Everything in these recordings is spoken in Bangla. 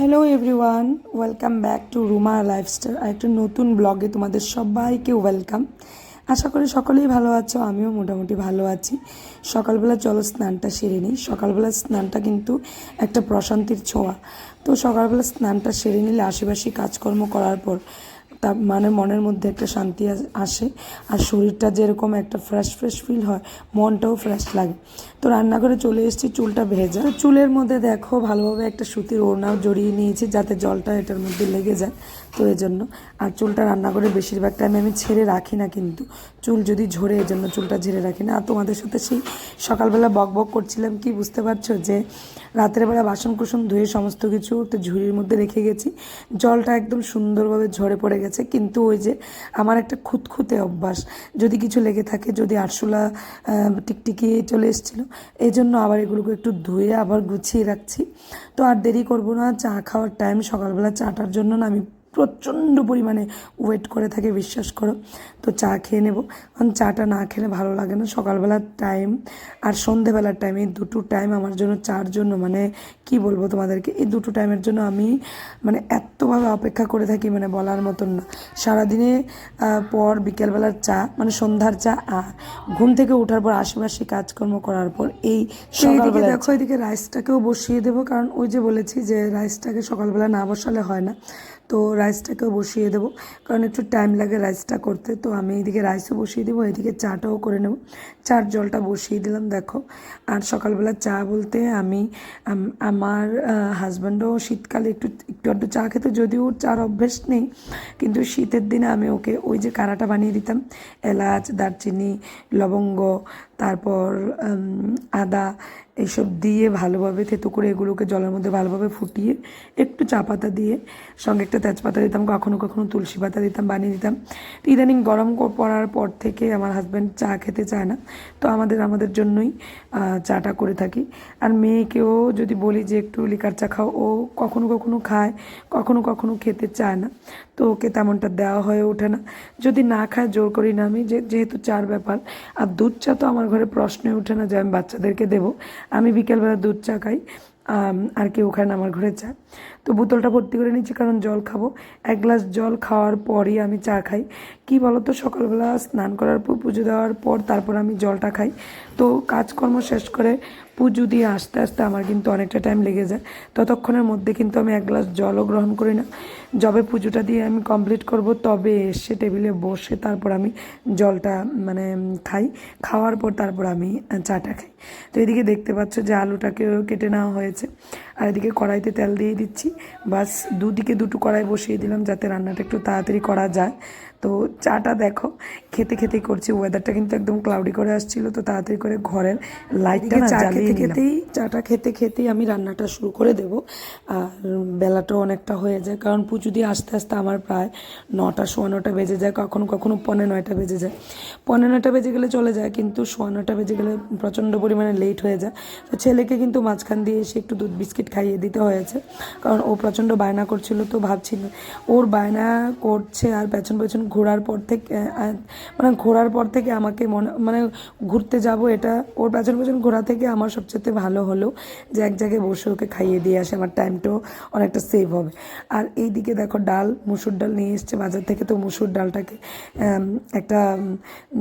Hello everyone, welcome back to Ruma lifestyle. আর একটা নতুন ব্লগে তোমাদের সবাইকে ওয়েলকাম। আশা করি সকলেই ভালো আছো, আমিও মোটামুটি ভালো আছি। সকালবেলা চলো স্নানটা সেরে নিই। সকালবেলা স্নানটা কিন্তু একটা প্রশান্তির ছোঁয়া। তো সকালবেলা স্নানটা সেরে নিলে আশেপাশে কাজকর্ম করার পর তার মানে মনের মধ্যে একটা শান্তি আসে, আর শরীরটা যেরকম একটা ফ্রেশ ফ্রেশ ফিল হয়, মনটাও ফ্রেশ লাগে। তো রান্নাঘরে চলে এসেছি চুলটা ভেজা। তো চুলের মধ্যে দেখো ভালোভাবে একটা সুতির ওড়নাও জড়িয়ে নিয়েছি যাতে জলটা এটার মধ্যে লেগে যায়, তো এই জন্য। আর চুলটা রান্নাঘরে বেশিরভাগ টাইমে আমি ছেড়ে রাখি না, কিন্তু চুল যদি ঝরে এই জন্য চুলটা ঝেড়ে রাখি না। আর তোমাদের সাথে সেই সকালবেলা বক বক করছিলাম, কি বুঝতে পারছো যে রাতের বেলা বাসন কুসন ধুয়ে সমস্ত কিছু তো ঝুড়ির মধ্যে রেখে গেছি, জলটা একদম সুন্দরভাবে ঝরে পড়ে গেছে। কিন্তু ওই যে আমার একটা খুঁতখুঁতে অভ্যাস, যদি কিছু লেগে থাকে, যদি আরশোলা টিকটিকি চলে এসেছিলো, এই জন্য আবার এগুলোকে একটু ধুয়ে আবার গুছিয়ে রাখছি। তো আর দেরি করবো না, চা খাওয়ার টাইম। সকালবেলা চাটার জন্য না আমি প্রচণ্ড পরিমাণে ওয়েট করে থাকি, বিশ্বাস করো। তো চা খেয়ে নেব, কারণ চাটা না খেলে ভালো লাগে না। সকালবেলার টাইম আর সন্ধেবেলার টাইম, এই দুটো টাইম আমার জন্য, চার জন্য মানে কি বলবো তোমাদেরকে, এই দুটো টাইমের জন্য আমি মানে এতভাবে অপেক্ষা করে থাকি, মানে বলার মতন না। সারাদিনে পর বিকেলবেলার চা মানে সন্ধ্যার চা, আর ঘুম থেকে ওঠার পর আশেপাশে কাজকর্ম করার পর এই সকালবেলা দেখো এদিকে রাইসটাকেও বসিয়ে দেবো, কারণ ওই যে বলেছি যে রাইসটাকে সকালবেলা না বসালে হয় না। তো রাইসটাকেও বসিয়ে দেবো, কারণ একটু টাইম লাগে রাইসটা করতে। তো আমি এদিকে রাইসও বসিয়ে দেবো, এদিকে চাটাও করে নেব। চার জলটা বসিয়ে দিলাম দেখো। আর সকালবেলা চা বলতে আমি আমার হাজব্যান্ডও শীতকালে একটু একটু আধটু চা খেতে, যদিও ওর চার অভ্যেস নেই, কিন্তু শীতের দিনে আমি ওকে ওই যে কাড়াটা বানিয়ে দিতাম, এলাচ, দারচিনি, লবঙ্গ, তারপর আদা, এইসব দিয়ে ভালোভাবে থেতো করে এগুলোকে জলের মধ্যে ভালোভাবে ফুটিয়ে একটু চা পাতা দিয়ে সঙ্গে একটা তেজপাতা দিতাম, কখনো কখনো তুলসী পাতা দিতাম, বানিয়ে দিতাম। তো ইদানিং গরম পড়ার পর থেকে আমার হাজব্যান্ড চা খেতে চায় না, তো আমাদের জন্যই চাটা করে থাকি। আর মেয়েকেও যদি বলি যে একটু লিকার চা খাও, ও কখনো কখনো খায়, কখনো কখনো খেতে চায় না, তো ওকে তেমনটা দেওয়া হয়ে ওঠে না। যদি না খায় জোর করি না আমি, যেহেতু চার ব্যাপার। আর দুধ চা তো আমার ঘরে প্রশ্নই ওঠে না যে আমি বাচ্চাদেরকে দেবো। আমি বিকেলবেলা দুধ চা খাই, আর কেউ খায় না আমার ঘরে চা। তো বোতলটা ভর্তি করে নিচ্ছি, কারণ জল খাবো। এক গ্লাস জল খাওয়ার পরই আমি চা খাই। কী বলো তো, সকালবেলা স্নান করার পর পুজো দেওয়ার পর তারপর আমি জলটা খাই। তো কাজকর্ম শেষ করে পুজো দিয়ে আসতে আসতে আমার কিন্তু অনেকটা টাইম লেগে যায়। ততক্ষণের মধ্যে কিন্তু আমি এক গ্লাস জলও গ্রহণ করি না। যবে পুজোটা দিয়ে আমি কমপ্লিট করব, তবে এসে টেবিলে বসে তারপর আমি জলটা মানে খাই। খাওয়ার পর তারপর আমি চাটা খাই। তো এদিকে দেখতে পাচ্ছ যে আলুটাকেও কেটে নেওয়া হয়েছে, আর এদিকে কড়াইতে তেল দিয়ে দিচ্ছি। বাস দুদিকে দুটো কড়াই বসিয়ে দিলাম যাতে রান্নাটা একটু তাড়াতাড়ি করা যায়। তো চাটা দেখো খেতে খেতেই করছি, ওয়েদারটা কিন্তু একদম ক্লাউডি করে আসছিলো, তো তাড়াতাড়ি করে ঘরের লাইটটা না জ্বালিয়ে খেতেই চাটা খেতে খেতেই আমি রান্নাটা শুরু করে দেব। আর বেলাটাও অনেকটা হয়ে যায়, কারণ পুজো দিয়ে আস্তে আস্তে আমার প্রায় 9টা, 9:15 বেজে যায়, কখনো কখনো 9:45 বেজে যায়। 9:15 বেজে গেলে চলে যায়, কিন্তু 9:15 বেজে গেলে প্রচণ্ড পরিমাণে লেট হয়ে যায়। তো ছেলেকে কিন্তু মাঝখান দিয়ে এসে একটু দুধ বিস্কিট খাইয়ে দিতে হয়েছে, কারণ ও প্রচণ্ড বায়না করছিল। তো ভাবছিল ওর বায়না করছে আর পেছন পেছন ঘোরার পর থেকে ঘোরার পর থেকে আমাকে মানে ঘুরতে যাব, এটা ওর পেছন পেছন ঘোরা থেকে আমার সবচেয়ে ভালো হলো যে এক জায়গায় বসে ওকে খাইয়ে দিয়ে আসে, আমার টাইমটাও অনেকটা সেভ হবে। আর এই দিকে দেখো ডাল, মুসুর ডাল নিয়ে এসছে বাজার থেকে। তো মুসুর ডালটাকে একটা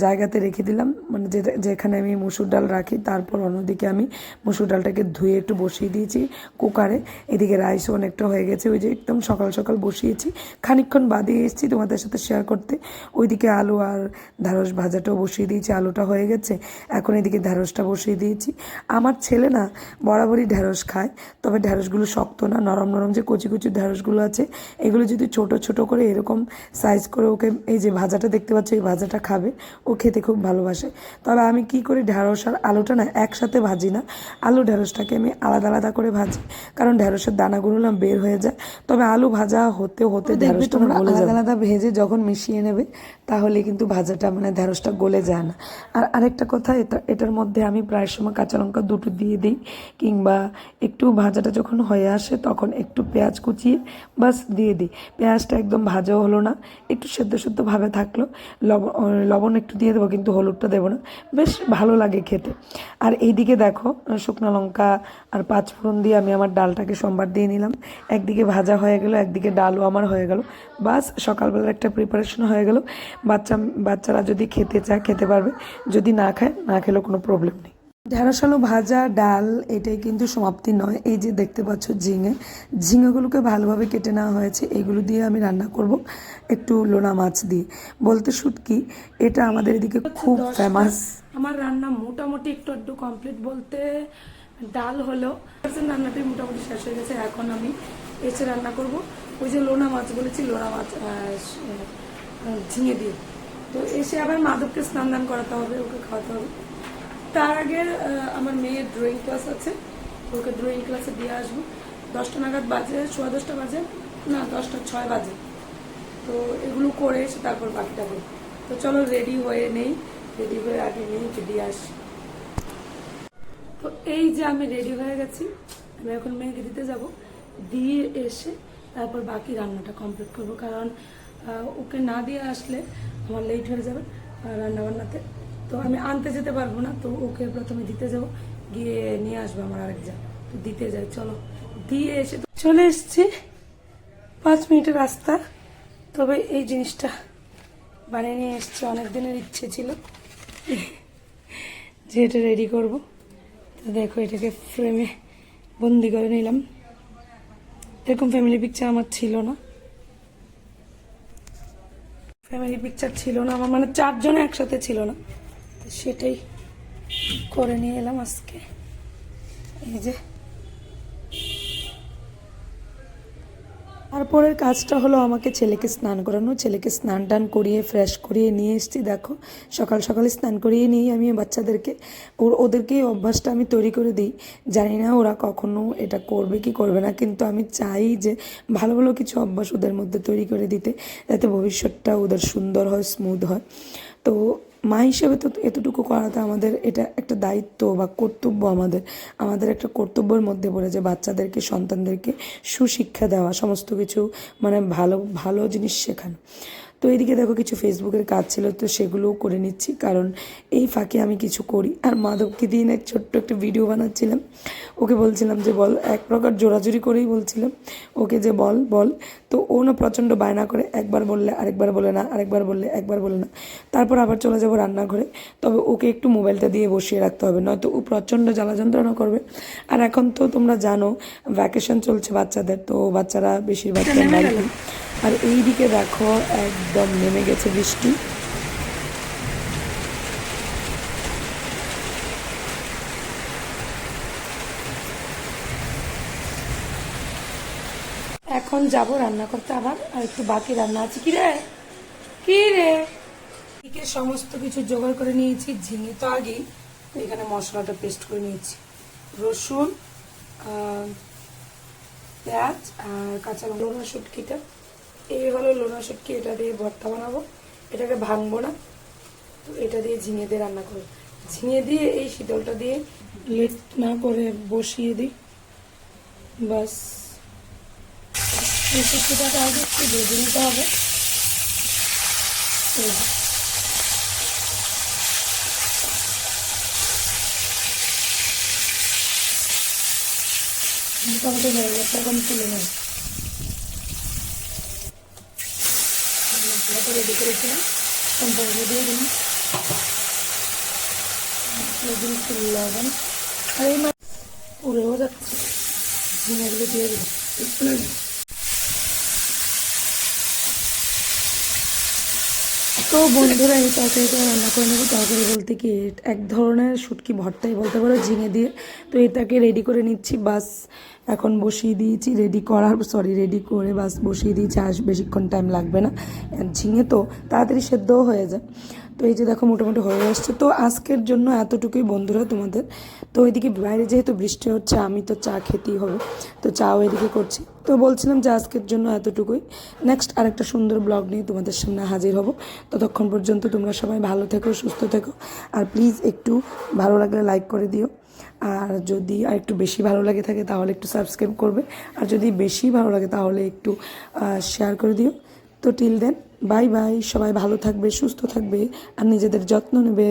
জায়গাতে রেখে দিলাম, মানে যেখানে আমি মুসুর ডাল রাখি। তারপর অন্যদিকে আমি মুসুর ডালটাকে ধুয়ে একটু বসিয়ে দিয়েছি কুকারে। এদিকে রাইসও অনেকটা হয়ে গেছে, ওই যে একদম সকাল সকাল বসিয়েছি, খানিকক্ষণ বাদে এসেছি তোমাদের সাথে শেয়ার করতে। ওইদিকে আলু আর ঢ্যাঁড়স ভাজাটাও বসিয়ে দিয়েছি, আলুটা হয়ে গেছে, এখন এদিকে ঢ্যাঁড়সটা বসিয়ে দিয়েছি। আমার ছেলে না বরাবরই ঢ্যাঁড়স খায়, তবে ঢ্যাঁড়সগুলো শক্ত না, নরম নরম যে কচি কচি ঢ্যাঁড়সগুলো আছে, এগুলো যদি ছোট ছোট করে এরকম সাইজ করে ওকে, এই যে ভাজাটা দেখতে পাচ্ছ, এই ভাজাটা খাবে, ও খেতে খুব ভালোবাসে। তবে আমি কি করি, ঢ্যাঁড়স আর আলুটা না একসাথে ভাজি না, আলু ঢ্যাঁড়সটাকে আমি আলাদা আলাদা করে ভাজি, কারণ ঢ্যাঁড়সের দানাগুলো না বের হয়ে যায়। তবে আলু ভাজা হতে হতে ঢ্যাঁড়সটা আলাদা আলাদা ভেজে যখন মিশিয়ে নেবে, তাহলে কিন্তু ভাজাটা মানে ঢেঁড়সটা গলে যায় না। আর আরেকটা কথা, এটার মধ্যে আমি প্রায় সময় কাঁচা লঙ্কা দুটো দিয়ে দিই, কিংবা একটু ভাজাটা যখন হয়ে আসে তখন একটু পেঁয়াজ কুচিয়ে বাস দিয়ে দিই। পেঁয়াজটা একদম ভাজাও হলো না, একটু সেদ্ধ সেদ্ধভাবে থাকলো। লবণ একটু দিয়ে দেবো, কিন্তু হলুদটা দেবো না, বেশ ভালো লাগে খেতে। আর এইদিকে দেখো শুকনো লঙ্কা আর পাঁচফোড়ন দিয়ে আমি আমার ডালটাকে সম্বার দিয়ে নিলাম। একদিকে ভাজা হয়ে গেল, একদিকে ডালও আমার হয়ে গেল। বাস সকালবেলার একটা প্রিপারেশন হয়ে গেল। বাচ্চারা যদি খেতে চায় খেতে পারবে, যদি না খায় না খেলেও কোনো প্রবলেম নেই। ঢেঁড়স আলু ভাজা, ডাল, এটাই কিন্তু সমাপ্তি নয়। এই যে দেখতে পাচ্ছ ঝিঙেগুলোকে ভালোভাবে কেটে নেওয়া হয়েছে। এগুলো দিয়ে আমি রান্না করব একটু লোনা মাছ দিয়ে, বলতে শুটকি। এটা আমাদের এদিকে খুব ফেমাস। আমার রান্না মোটামুটি একটু একটু কমপ্লিট, বলতে ডাল হলো, রান্নাটাই মোটামুটি শেষ হয়ে গেছে। এখন আমি এসে রান্না করব ওই যে লোনা মাছ বলেছি, লোনা মাছ ঝিঙে দিয়ে। তো এসে আবার মাধবকে স্নান দান করাতে হবে, ওকে খাওয়াতে হবে। তার আগে আমার মেয়ের ড্রয়িং ক্লাস আছে, ওকে ড্রয়িং ক্লাসে দিয়ে আসবো। 10টা নাগাদ বাজে, 10:15 বাজে, না 10:06 বাজে। তো এগুলো করে এসে তারপর বাকিটা করি। তো চলো রেডি হয়ে নেই, রেডি হয়ে আগে মেয়েকে দিয়ে আসি। তো এই যে আমি রেডি হয়ে গেছি, আমি এখন মেয়েকে দিতে যাব। দিয়ে এসে তারপর বাকি রান্নাটা কমপ্লিট করব, কারণ ওকে না দিয়ে আসলে আমার লেট হয়ে যাবে রান্নাবান্নাতে। তো আমি আনতে যেতে পারবো না, তো ওকে প্রথমে দিতে যাব, গিয়ে নিয়ে আসবো আমার আরেকজন। তো দিতে যাই, চলো দিয়ে এসে চলে এসছি। 5 মিনিটের রাস্তা, তবে এই জিনিসটা বানিয়ে নিয়ে এসছি, অনেক দিনের ইচ্ছে ছিল যে এটা রেডি করবো। তো দেখো এটাকে ফ্রেমে বন্দি করে নিলাম। এরকম ফ্যামিলি পিকচার আমার ছিল না, আমার মানে 4 জনে একসাথে ছিল না, সেটাই করে নিয়ে এলাম আজকে। এই যে তারপরের কাজটা হলো আমাকে ছেলেকে স্নান করানো। ছেলেকে স্নান টান করিয়ে ফ্রেশ করিয়ে নিয়ে এসেছি। দেখো সকাল সকালে স্নান করিয়ে নিয়ে আমি বাচ্চাদেরকে ওদেরকে এই অভ্যাসটা আমি তৈরি করে দিই। জানি না ওরা কখনো এটা করবে কি করবে না, কিন্তু আমি চাই যে ভালো ভালো কিছু অভ্যাস ওদের মধ্যে তৈরি করে দিতে, যাতে ভবিষ্যৎটা ওদের সুন্দর হয়, স্মুথ হয়। তো মা হিসেবে তো এতটুকু করাটা আমাদের এটা একটা দায়িত্ব বা কর্তব্য। আমাদের একটা কর্তব্যের মধ্যে পড়ে যে বাচ্চাদেরকে, সন্তানদেরকে সুশিক্ষা দেওয়া, সমস্ত কিছু মানে ভালো ভালো জিনিস শেখানো। তো এইদিকে দেখো কিছু ফেসবুকের কাজ ছিল, তো সেগুলোও করে নিচ্ছি, কারণ এই ফাঁকে আমি কিছু করি। আর মাধবকে দিয়ে না ছোট্ট একটা ভিডিও বানাচ্ছিলাম, ওকে বলছিলাম যে বল, এক প্রকার জোরাজুরি করেই বলছিলাম ওকে যে বল বল। তো ও না প্রচণ্ড বায়না করে, একবার বললে আরেকবার বলে না, আরেকবার বললে একবার বলে না। তারপর আবার চলে যাবো রান্নাঘরে, তবে ওকে একটু মোবাইলটা দিয়ে বসিয়ে রাখতে হবে, নয়তো ও প্রচণ্ড জ্বালা যন্ত্রণা করবে। আর এখন তো তোমরা জানো ভ্যাকেশন চলছে বাচ্চাদের, তো বাচ্চারা বেশিরভাগ বাড়িতে। আর এইদিকে দেখো একদম নেমে গেছে বৃষ্টি। এখন যাব রান্না করতে আবার, আর একটু বাকি রান্না আছে। কি রে এদিকে সমস্ত কিছু জোগাড় করে নিয়েছি। ঝিঙে তো আগেই, এখানে মশলাটা পেস্ট করে নিয়েছি, রসুন, পেঁয়াজ আর কাঁচা লঙ্কা। লোনা শুটকিটা এই হলো লোনা শুটকি, এটা দিয়ে ভর্তা বানাবো, এটাকে ভাঙবো না। তো এটা দিয়ে ঝিঙে দিয়ে রান্না করবো। ঝিঙে দিয়ে এই শীতলটা দিয়ে লেট না করে বসিয়ে দিই, বাস। এই শুটকিটাকে আগে একটু ভেজে নিতে হবে। মোটামুটি হয়ে গেছে, এখন তুলে নেব। মশলাটা রেডি করেছিলাম, সম্পর্ক দিয়ে দিন লবণ। আর এই মাছ উড়েও যাচ্ছে, ঝিঙেগুলো দিয়ে দিন। তো বন্ধুরা এই তরকারিটা রান্না করে নেবো। তরকারি বলতে কি এক ধরনের শুটকি ভর্তাই বলতে পারো, ঝিঙে দিয়ে। তো এটাকে রেডি করে নিচ্ছি, বাস এখন বসিয়ে দিয়েছি। রেডি করে বাস বসিয়ে দিয়েছি। আর বেশিক্ষণ টাইম লাগবে না, ঝিঙে তো তাড়াতাড়ি সেদ্ধও হয়ে যায়। তো এই যে দেখো মোটামুটি হয়ে আসছে। তো আজকের জন্য এতটুকুই বন্ধুরা তোমাদের। তো এদিকে বাইরে যেহেতু বৃষ্টি হচ্ছে, আমি তো চা খেতেই হবে, তো চাও এদিকে করছি। তো তো বলছিলাম যে আজকের জন্য এতটুকুই। নেক্সট আরেকটা সুন্দর ব্লগ নিয়ে তোমাদের সামনে হাজির হব। ততক্ষণ পর্যন্ত তোমরা সবাই ভালো থেকো, সুস্থ থেকো। আর প্লিজ একটু ভালো লাগলে লাইক করে দিও। আর যদি আর একটু বেশি ভালো লাগে থাকে তাহলে একটু সাবস্ক্রাইব করবে। আর যদি বেশি ভালো লাগে তাহলে একটু শেয়ার করে দিও। তো টিল দেন বাই বাই, সবাই ভালো থাকবে, সুস্থ থাকবে আর নিজেদের যত্ন নেবে।